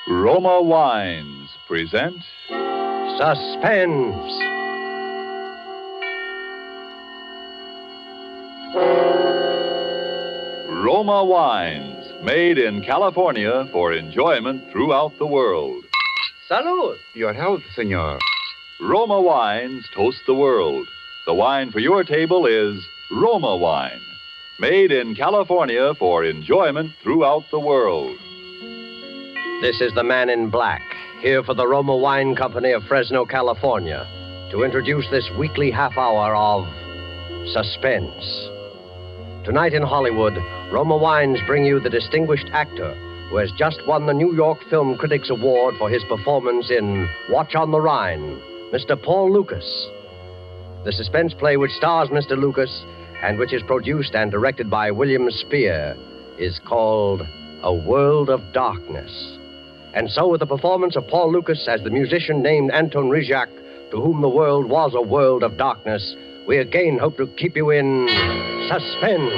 Roma Wines present Suspense. Roma Wines, made in California for enjoyment throughout the world. Salud. Your health, senor. Roma Wines toast the world. The wine for your table is Roma Wine, made in California for enjoyment throughout the world. This is the man in black, here for the Roma Wine Company of Fresno, California, to introduce this weekly half hour of Suspense. Tonight in Hollywood, Roma Wines bring you the distinguished actor who has just won the New York Film Critics Award for his performance in Watch on the Rhine, Mr. Paul Lucas. The suspense play which stars Mr. Lucas and which is produced and directed by William Spear is called A World of Darkness. And so with the performance of Paul Lucas as the musician named Anton Rizak, to whom the world was a world of darkness, we again hope to keep you in suspense.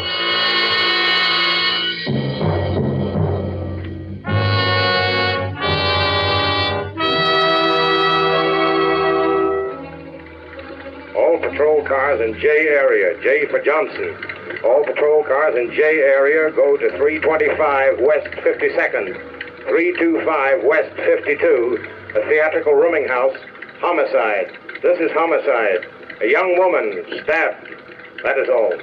All patrol cars in J area, J for Johnson. All patrol cars in J area go to 325 West 52nd, 325 West 52, a theatrical rooming house, homicide. This is homicide. A young woman stabbed. That is all.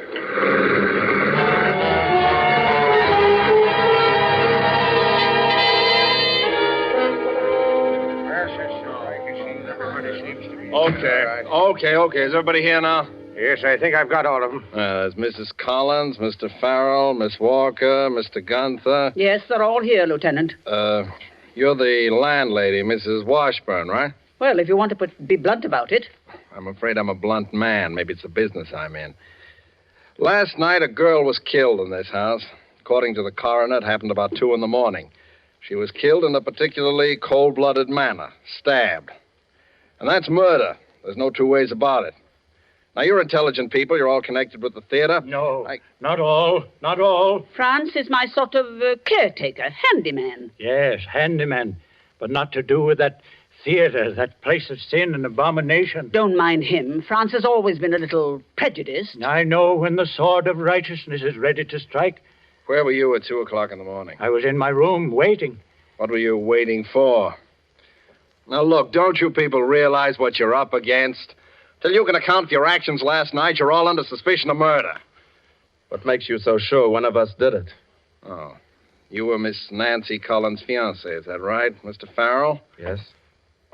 Okay. Is everybody here now? Yes, I think I've got all of them. There's Mrs. Collins, Mr. Farrell, Miss Walker, Mr. Gunther. Yes, they're all here, Lieutenant. You're the landlady, Mrs. Washburn, right? Well, if you want to be blunt about it. I'm afraid I'm a blunt man. Maybe it's the business I'm in. Last night, a girl was killed in this house. According to the coroner, it happened about 2 a.m. She was killed in a particularly cold-blooded manner, stabbed. And that's murder. There's no two ways about it. Now, you're intelligent people. You're all connected with the theater. No, not all. France is my sort of caretaker, handyman. Yes, handyman, but not to do with that theater, that place of sin and abomination. Don't mind him. France has always been a little prejudiced. I know when the sword of righteousness is ready to strike. Where were you at 2 o'clock in the morning? I was in my room waiting. What were you waiting for? Now, look, don't you people realize what you're up against? Till you can account for your actions last night, you're all under suspicion of murder. What makes you so sure one of us did it? Oh, you were Miss Nancy Collins' fiancé, is that right, Mr. Farrell? Yes.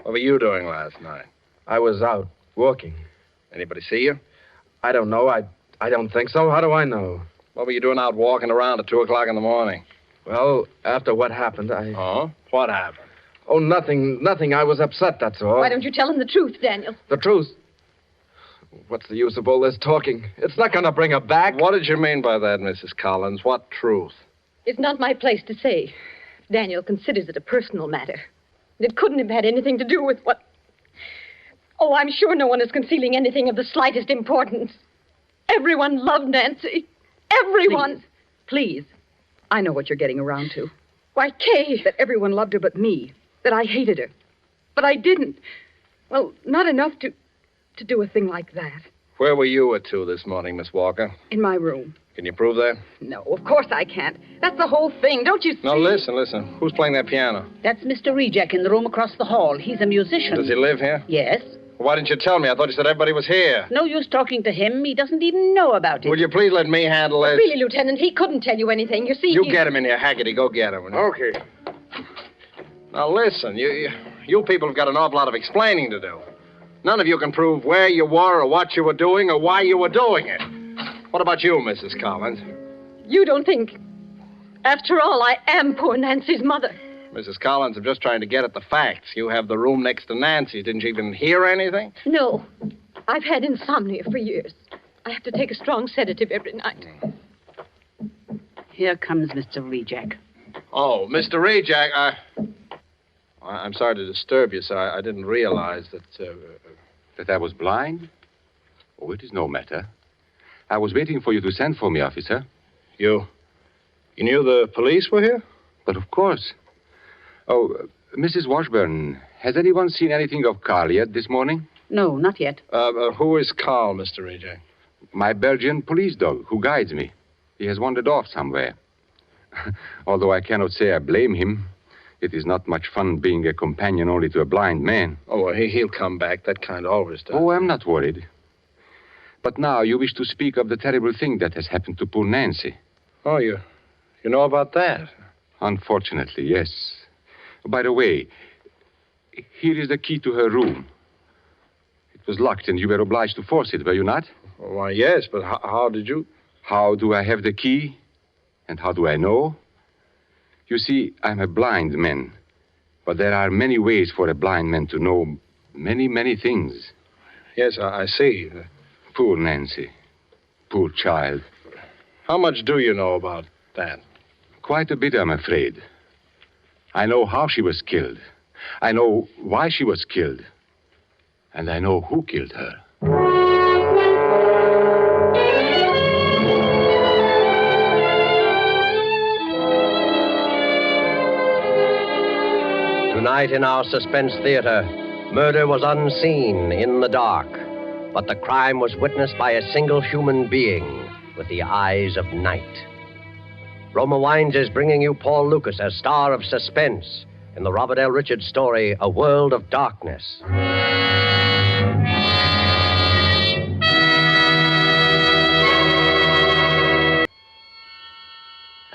What were you doing last night? I was out walking. Anybody see you? I don't know. I don't think so. How do I know? What were you doing out walking around at 2 o'clock in the morning? Well, after what happened, Oh? What happened? Oh, nothing. I was upset, that's all. Why don't you tell him the truth, Daniel? The truth? What's the use of all this talking? It's not going to bring her back. What did you mean by that, Mrs. Collins? What truth? It's not my place to say. Daniel considers it a personal matter. It couldn't have had anything to do with what... Oh, I'm sure no one is concealing anything of the slightest importance. Everyone loved Nancy. Everyone. Please. I know what you're getting around to. Why, Kay. That everyone loved her but me. That I hated her. But I didn't. Well, not enough to do a thing like that. Where were you at 2 this morning, Miss Walker? In my room. Can you prove that? No, of course I can't. That's the whole thing, don't you see? Now, listen. Who's playing that piano? That's Mr. Rejek in the room across the hall. He's a musician. Does he live here? Yes. Why didn't you tell me? I thought you said everybody was here. No use talking to him. He doesn't even know about it. Will you please let me handle this? Really, Lieutenant, he couldn't tell you anything. You see, You get him in here, Haggerty. Go get him. Okay. Now, listen. You people have got an awful lot of explaining to do. None of you can prove where you were or what you were doing or why you were doing it. What about you, Mrs. Collins? You don't think... After all, I am poor Nancy's mother. Mrs. Collins, I'm just trying to get at the facts. You have the room next to Nancy's. Didn't you even hear anything? No. I've had insomnia for years. I have to take a strong sedative every night. Here comes Mr. Rejek. Oh, Mr. Rejek, I'm sorry to disturb you, sir. I didn't realize that... That I was blind? Oh, it is no matter. I was waiting for you to send for me, officer. You knew the police were here? But of course. Oh, Mrs. Washburn, has anyone seen anything of Carl yet this morning? No, not yet. Who is Carl, Mr. Reja? My Belgian police dog, who guides me. He has wandered off somewhere. Although I cannot say I blame him. It is not much fun being a companion only to a blind man. Oh, well, he'll come back. That kind always does. Oh, I'm not worried. But now you wish to speak of the terrible thing that has happened to poor Nancy. Oh, you know about that? Unfortunately, yes. By the way, here is the key to her room. It was locked and you were obliged to force it, were you not? Why, yes, but how did you? How do I have the key? And how do I know? You see, I'm a blind man. But there are many ways for a blind man to know many, many things. Yes, I see. Poor Nancy. Poor child. How much do you know about that? Quite a bit, I'm afraid. I know how she was killed. I know why she was killed. And I know who killed her. Tonight in our Suspense theater, murder was unseen in the dark, but the crime was witnessed by a single human being with the eyes of night. Roma Wines is bringing you Paul Lucas as star of Suspense in the Robert L. Richards story, A World of Darkness.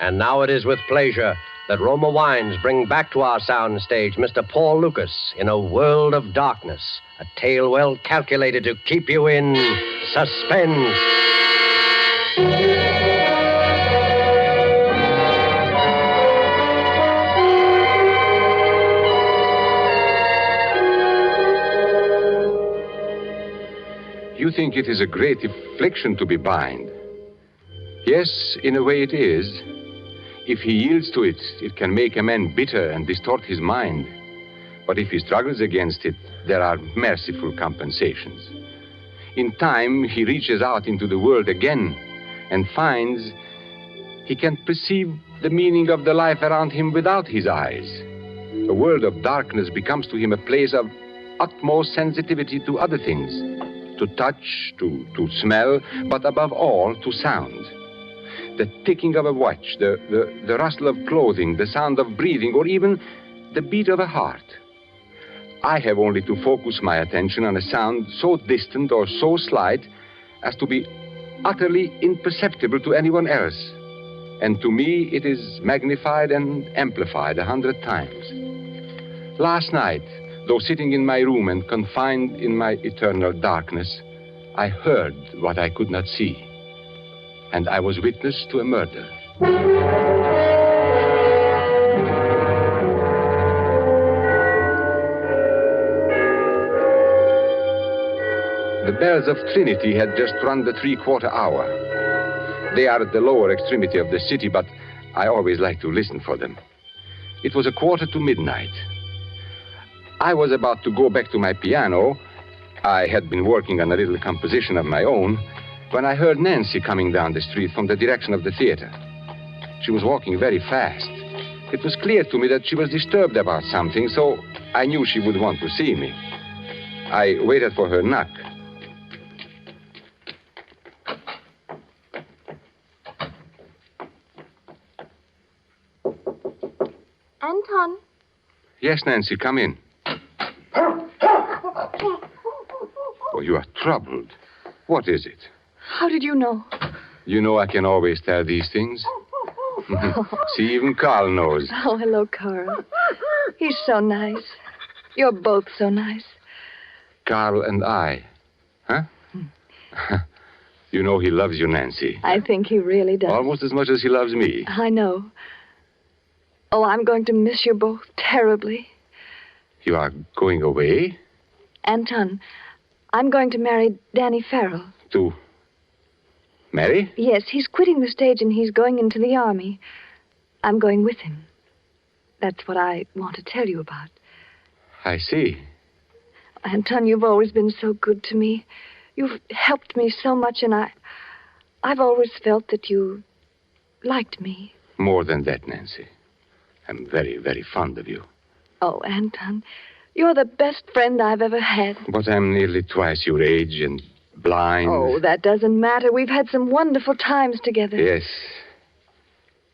And now it is with pleasure that Roma Wines bring back to our sound stage Mr. Paul Lucas in A World of Darkness, a tale well calculated to keep you in suspense. You think it is a great affliction to be blind. Yes, in a way it is. If he yields to it, it can make a man bitter and distort his mind. But if he struggles against it, there are merciful compensations. In time, he reaches out into the world again and finds he can perceive the meaning of the life around him without his eyes. A world of darkness becomes to him a place of utmost sensitivity to other things, to touch, to smell, but above all, to sound. The ticking of a watch, the rustle of clothing, the sound of breathing, or even the beat of a heart. I have only to focus my attention on a sound so distant or so slight as to be utterly imperceptible to anyone else. And to me, it is magnified and amplified 100 times. Last night, though sitting in my room and confined in my eternal darkness, I heard what I could not see. And I was witness to a murder. The bells of Trinity had just run the 3/4 hour. They are at the lower extremity of the city, but I always like to listen for them. It was 1:45 midnight. I was about to go back to my piano. I had been working on a little composition of my own when I heard Nancy coming down the street from the direction of the theater. She was walking very fast. It was clear to me that she was disturbed about something, so I knew she would want to see me. I waited for her knock. Anton? Yes, Nancy, come in. Oh, you are troubled. What is it? How did you know? You know I can always tell these things. See, even Carl knows. Oh, hello, Carl. He's so nice. You're both so nice. Carl and I. Huh? You know he loves you, Nancy. I think he really does. Almost as much as he loves me. I know. Oh, I'm going to miss you both terribly. You are going away? Anton, I'm going to marry Danny Farrell. To marry? Yes, he's quitting the stage and he's going into the army. I'm going with him. That's what I want to tell you about. I see. Anton, you've always been so good to me. You've helped me so much, and I've always felt that you liked me. More than that, Nancy. I'm very, very fond of you. Oh, Anton, you're the best friend I've ever had. But I'm nearly twice your age and blind. Oh, that doesn't matter. We've had some wonderful times together. Yes.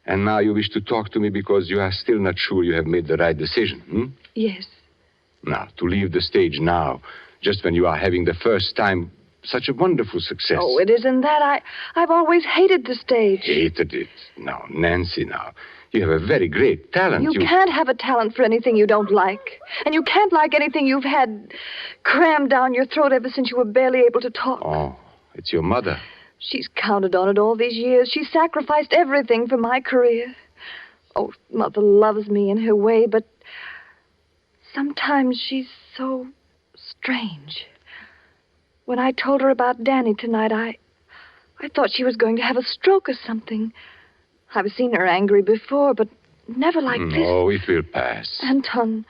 And now you wish to talk to me because you are still not sure you have made the right decision, hmm? Yes. Now, to leave the stage now, just when you are having the first time such a wonderful success. Oh, it isn't that. I've always hated the stage. Hated it. Now, Nancy, now. You have a very great talent. You can't have a talent for anything you don't like. And you can't like anything you've had crammed down your throat ever since you were barely able to talk. Oh, it's your mother. She's counted on it all these years. She sacrificed everything for my career. Oh, Mother loves me in her way, but sometimes she's so strange. When I told her about Danny tonight, I thought she was going to have a stroke or something. I've seen her angry before, but never like this. Oh, it will pass. Anton,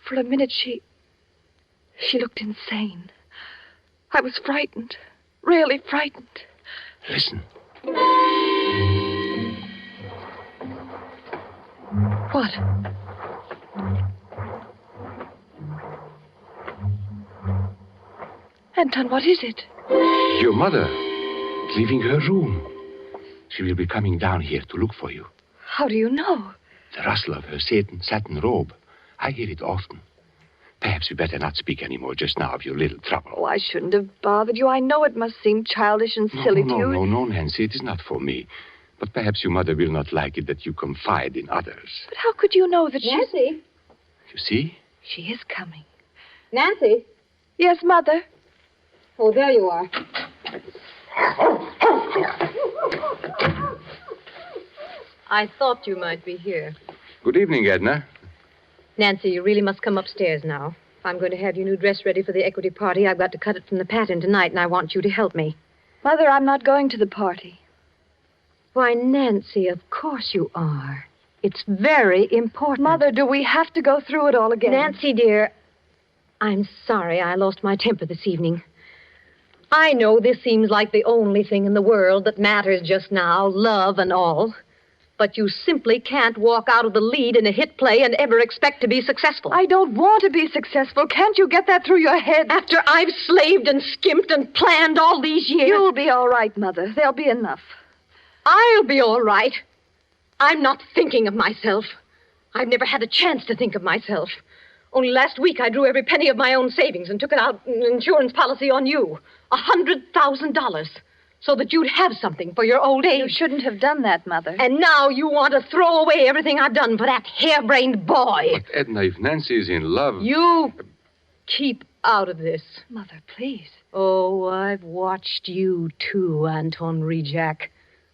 for a minute she looked insane. I was frightened, really frightened. Listen. What? Anton, what is it? Your mother, leaving her room. She will be coming down here to look for you. How do you know? The rustle of her satin robe. I hear it often. Perhaps we better not speak any more just now of your little trouble. Oh, I shouldn't have bothered you. I know it must seem childish and silly to you. No, Nancy. It is not for me. But perhaps your mother will not like it that you confide in others. But how could you know that Nancy? You see? She is coming. Nancy? Yes, Mother? Oh, there you are. I thought you might be here. Good evening, Edna. Nancy, you really must come upstairs now. If I'm going to have your new dress ready for the equity party, I've got to cut it from the pattern tonight, and I want you to help me. Mother, I'm not going to the party. Why, Nancy, of course you are. It's very important. Mother, do we have to go through it all again? Nancy, dear, I'm sorry I lost my temper this evening. I know this seems like the only thing in the world that matters just now, love and all. But you simply can't walk out of the lead in a hit play and ever expect to be successful. I don't want to be successful. Can't you get that through your head? After I've slaved and skimped and planned all these years. You'll be all right, Mother. There'll be enough. I'll be all right. I'm not thinking of myself. I've never had a chance to think of myself. Only last week I drew every penny of my own savings and took it out in an insurance policy on you. $100,000. So that you'd have something for your old age. You shouldn't have done that, Mother. And now you want to throw away everything I've done for that harebrained boy. But, Edna, if Nancy is in love... You keep out of this. Mother, please. Oh, I've watched you too, Anton Rejak.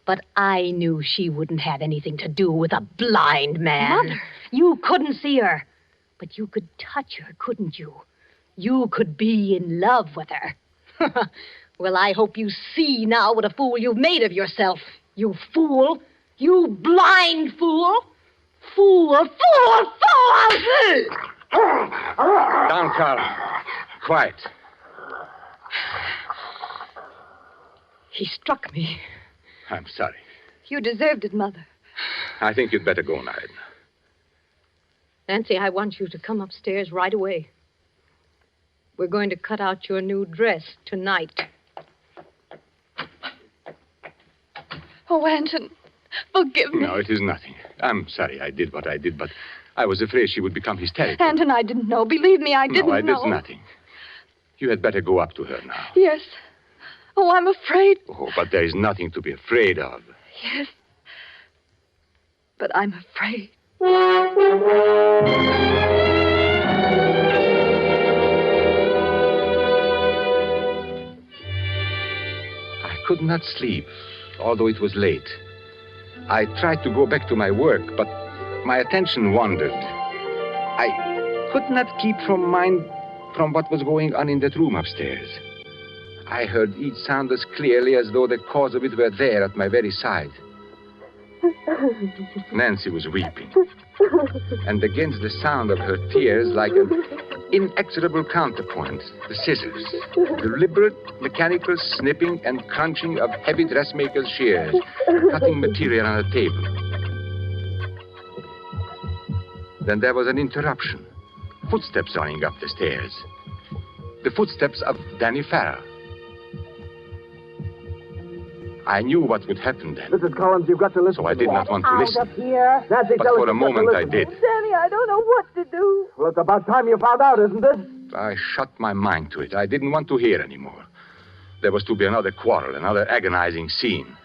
But I knew she wouldn't have anything to do with a blind man. Mother. You couldn't see her. But you could touch her, couldn't you? You could be in love with her. Well, I hope you see now what a fool you've made of yourself. You fool. You blind fool. Fool. Down, Carl. Quiet. He struck me. I'm sorry. You deserved it, Mother. I think you'd better go now, Edna. Nancy, I want you to come upstairs right away. We're going to cut out your new dress tonight. Oh, Anton, forgive me. No, it is nothing. I'm sorry I did what I did, but I was afraid she would become hysterical. Anton, I didn't know. Believe me, I didn't know. No, I did nothing. You had better go up to her now. Yes. Oh, I'm afraid. Oh, but there is nothing to be afraid of. Yes. But I'm afraid. I could not sleep, although it was late. I tried to go back to my work, but my attention wandered. I could not keep mind from what was going on in that room upstairs. I heard each sound as clearly as though the cause of it were there at my very side. Nancy was weeping, and against the sound of her tears, like an inexorable counterpoint, the scissors, deliberate mechanical snipping and crunching of heavy dressmaker's shears, cutting material on a table. Then there was an interruption. Footsteps running up the stairs. The footsteps of Danny Farrell. I knew what would happen then. Mrs. Collins, you've got to listen. So I did not want to listen. Here. Nancy, But for a moment I did. Danny, I don't know what to do. Well, it's about time you found out, isn't it? I shut my mind to it. I didn't want to hear anymore. There was to be another quarrel, another agonizing scene.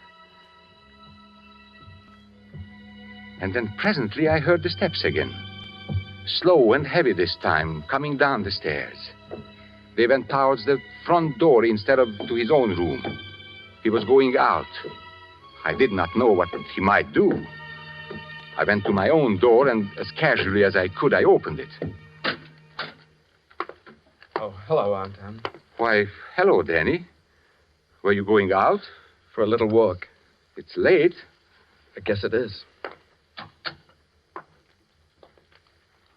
And then presently I heard the steps again. Slow and heavy this time, coming down the stairs. They went towards the front door instead of to his own room. He was going out. I did not know what he might do. I went to my own door, and as casually as I could, I opened it. Oh, hello, Aunt Anne. Why, hello, Danny. Were you going out? For a little walk. It's late. I guess it is.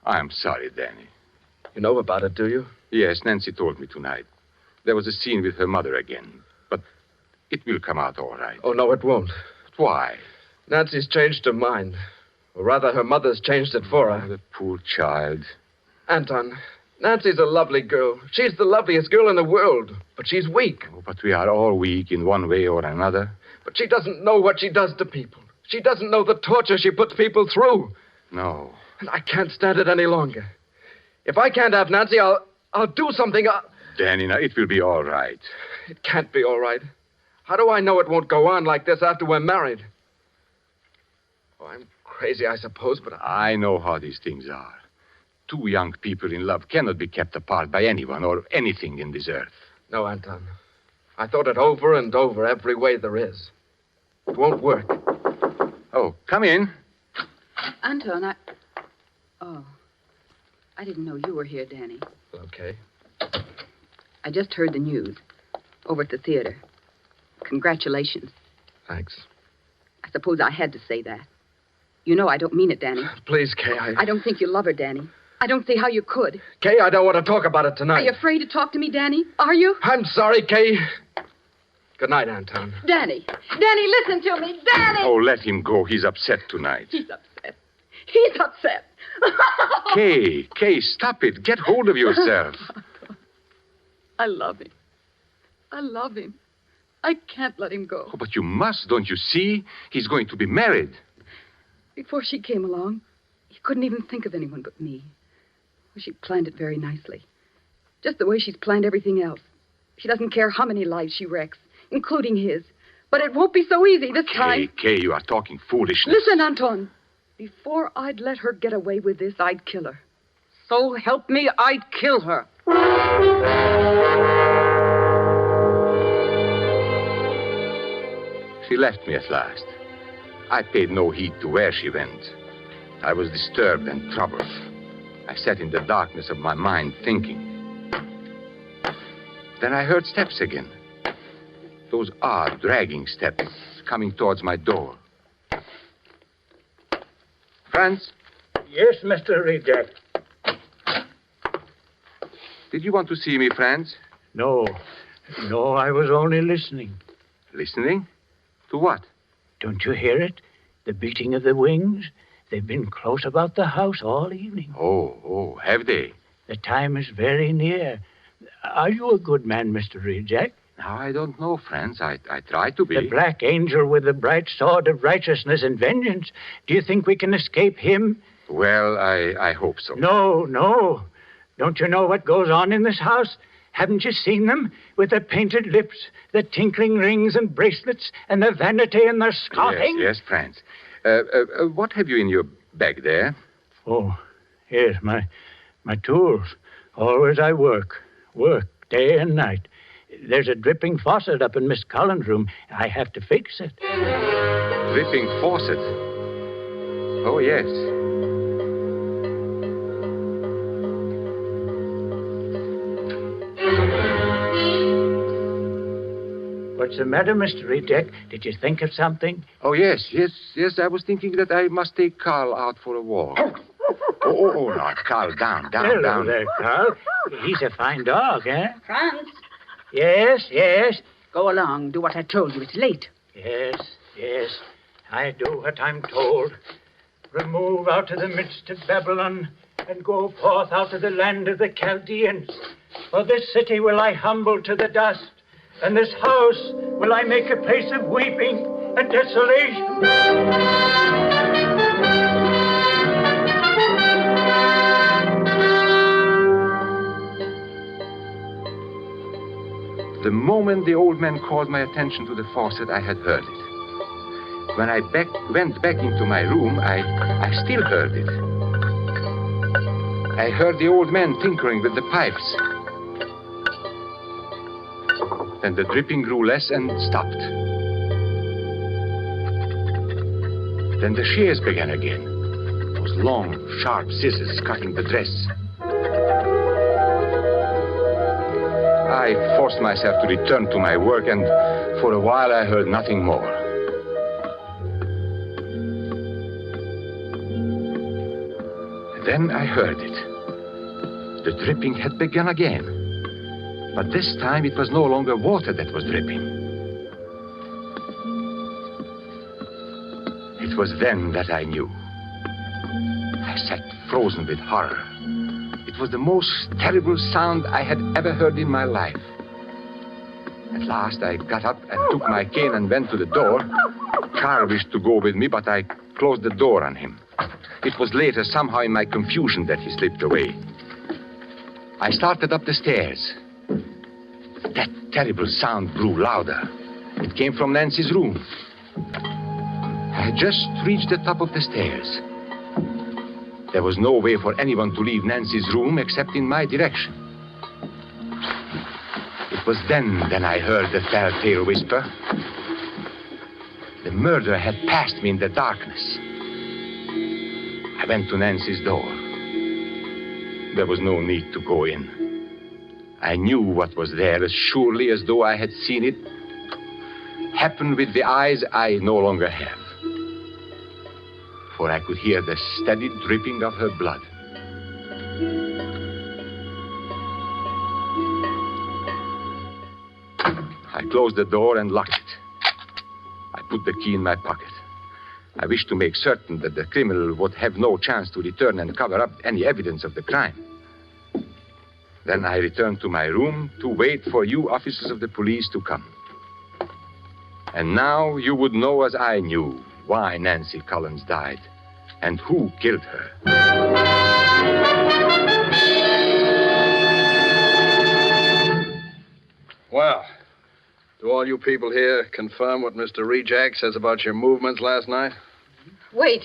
I'm sorry, Danny. You know about it, do you? Yes, Nancy told me tonight. There was a scene with her mother again. But it will come out all right. Oh, no, it won't. Why? Nancy's changed her mind. Or rather, her mother's changed it for her. Oh, the poor child. Anton, Nancy's a lovely girl. She's the loveliest girl in the world. But she's weak. Oh, but we are all weak in one way or another. But she doesn't know what she does to people. She doesn't know the torture she puts people through. No. And I can't stand it any longer. If I can't have Nancy, I'll do something. Danny, now, it will be all right. It can't be all right. How do I know it won't go on like this after we're married? Oh, I'm crazy, I suppose, but I know how these things are. Two young people in love cannot be kept apart by anyone or anything in this earth. No, Anton. I thought it over and over every way there is. It won't work. Oh, come in. Anton, Oh. I didn't know you were here, Danny. Okay. I just heard the news. Over at the theater. Congratulations. Thanks. I suppose I had to say that. You know I don't mean it, Danny. Please, Kay, I don't think you love her, Danny. I don't see how you could. Kay, I don't want to talk about it tonight. Are you afraid to talk to me, Danny? Are you? I'm sorry, Kay. Good night, Anton. Danny. Danny, listen to me. Danny! Oh, let him go. He's upset tonight. He's upset. He's upset. Kay, stop it. Get hold of yourself. I love him. I love him. I can't let him go. Oh, but you must, don't you see? He's going to be married. Before she came along, he couldn't even think of anyone but me. Well, she planned it very nicely. Just the way she's planned everything else. She doesn't care how many lives she wrecks, including his. But it won't be so easy this time. Kay, you are talking foolishness. Listen, Anton. Before I'd let her get away with this, I'd kill her. So help me, I'd kill her. She left me at last. I paid no heed to where she went. I was disturbed and troubled. I sat in the darkness of my mind thinking. Then I heard steps again. Those odd, dragging steps coming towards my door. Franz? Yes, Mr. Reject. Did you want to see me, Franz? No, I was only listening. Listening? To what? Don't you hear it? The beating of the wings? They've been close about the house all evening. Oh, have they? The time is very near. Are you a good man, Mr. Reject? Now, I don't know, Franz. I try to be. The black angel with the bright sword of righteousness and vengeance. Do you think we can escape him? Well, I hope so. No. Don't you know what goes on in this house? Haven't you seen them? With the painted lips, the tinkling rings and bracelets, and the vanity and the scoffing? Yes, Franz. What have you in your bag there? Oh, yes, my tools. Always I work day and night. There's a dripping faucet up in Miss Collins' room. I have to fix it. Dripping faucet? Oh, yes. What's the matter, Mr. Reject? Did you think of something? Oh, yes. I was thinking that I must take Carl out for a walk. Oh, now, Carl, down. Hello there, Carl. He's a fine dog, eh? Franz. Yes. Go along. Do what I told you. It's late. Yes. I do what I'm told. remove out of the midst of Babylon, and go forth out of the land of the Chaldeans. For this city will I humble to the dust, and this house will I make a place of weeping and desolation. The moment the old man called my attention to the faucet, I had heard it. When I went back into my room, I still heard it. I heard the old man tinkering with the pipes. Then the dripping grew less and stopped. Then the shears began again. Those long, sharp scissors cutting the dress. I forced myself to return to my work, and for a while I heard nothing more. Then I heard it. The dripping had begun again. But this time it was no longer water that was dripping. It was then that I knew. I sat frozen with horror. It was the most terrible sound I had ever heard in my life. At last I got up and took my cane and went to the door. Carl wished to go with me, but I closed the door on him. It was later, somehow in my confusion, that he slipped away. I started up the stairs. That terrible sound grew louder. It came from Nancy's room. I had just reached the top of the stairs. There was no way for anyone to leave Nancy's room except in my direction. It was then I heard the telltale whisper. The murderer had passed me in the darkness. I went to Nancy's door. There was no need to go in. I knew what was there as surely as though I had seen it happen with the eyes I no longer have. For I could hear the steady dripping of her blood. I closed the door and locked it. I put the key in my pocket. I wished to make certain that the criminal would have no chance to return and cover up any evidence of the crime. Then I returned to my room to wait for you officers of the police to come. And now you would know, as I knew, why Nancy Collins died and who killed her. Well, do all you people here confirm what Mr. Rejak says about your movements last night? Wait.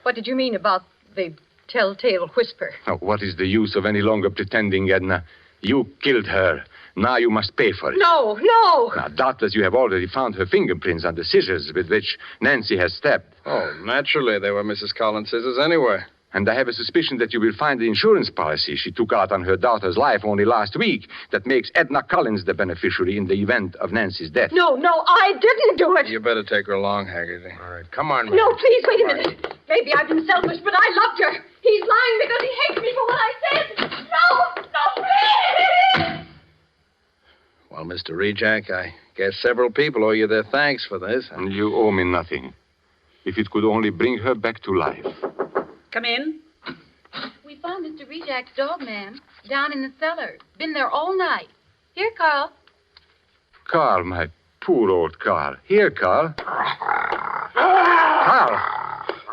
What did you mean about the telltale whisper? Now, what is the use of any longer pretending, Edna? You killed her. Now you must pay for it. No. Now, doubtless you have already found her fingerprints on the scissors with which Nancy has stabbed. Oh, naturally, they were Mrs. Collins' scissors anyway. And I have a suspicion that you will find the insurance policy she took out on her daughter's life only last week that makes Edna Collins the beneficiary in the event of Nancy's death. No, I didn't do it. You better take her along, Haggerty. All right, come on, man. No, please, wait a minute. Maybe I've been selfish, but I loved her. He's lying because he hates me for what I said. No, please! Well, Mr. Rejak, I guess several people owe you their thanks for this. And you owe me nothing. If it could only bring her back to life. Come in. We found Mr. Rejak's dog, ma'am, down in the cellar. Been there all night. Here, Carl. Carl, my poor old Carl. Here, Carl. Carl,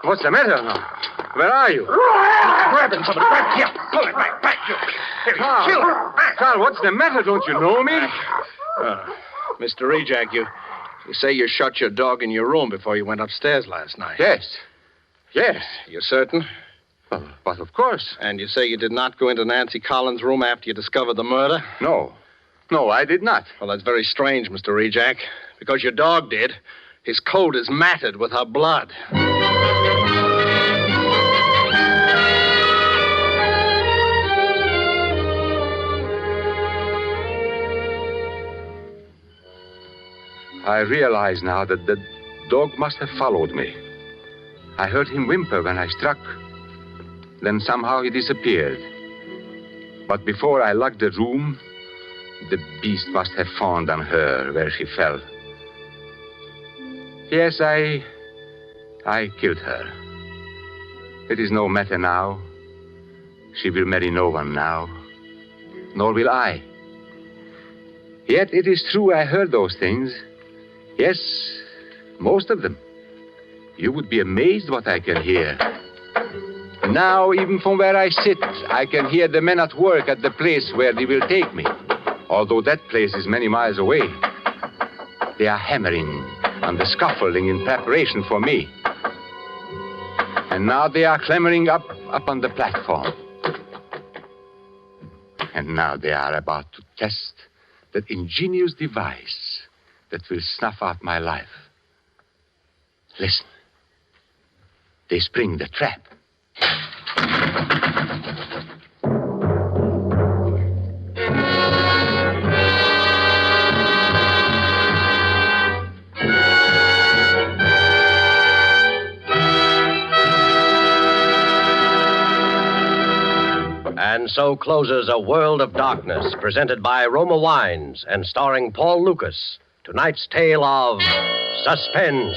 what's the matter now? Where are you? Grab him, somebody. Grab him. Here, pull it right back. Carl, Carl, what's the matter? Don't you know me? Mr. Rejak, you say you shut your dog in your room before you went upstairs last night. Yes. You're certain? But of course. And you say you did not go into Nancy Collins' room after you discovered the murder? No, I did not. Well, that's very strange, Mr. Rejak, because your dog did. His coat is matted with her blood. I realize now that the dog must have followed me. I heard him whimper when I struck. Then somehow he disappeared. But before I locked the room, the beast must have fawned on her where she fell. Yes, I killed her. It is no matter now. She will marry no one now, nor will I. Yet it is true I heard those things. Yes, most of them. You would be amazed what I can hear. Now, even from where I sit, I can hear the men at work at the place where they will take me, although that place is many miles away. They are hammering and the scaffolding in preparation for me. And now they are clambering up on the platform. And now they are about to test that ingenious device that will snuff out my life. Listen. They spring the trap. And so closes A World of Darkness, presented by Roma Wines and starring Paul Lucas. Tonight's tale of Suspense.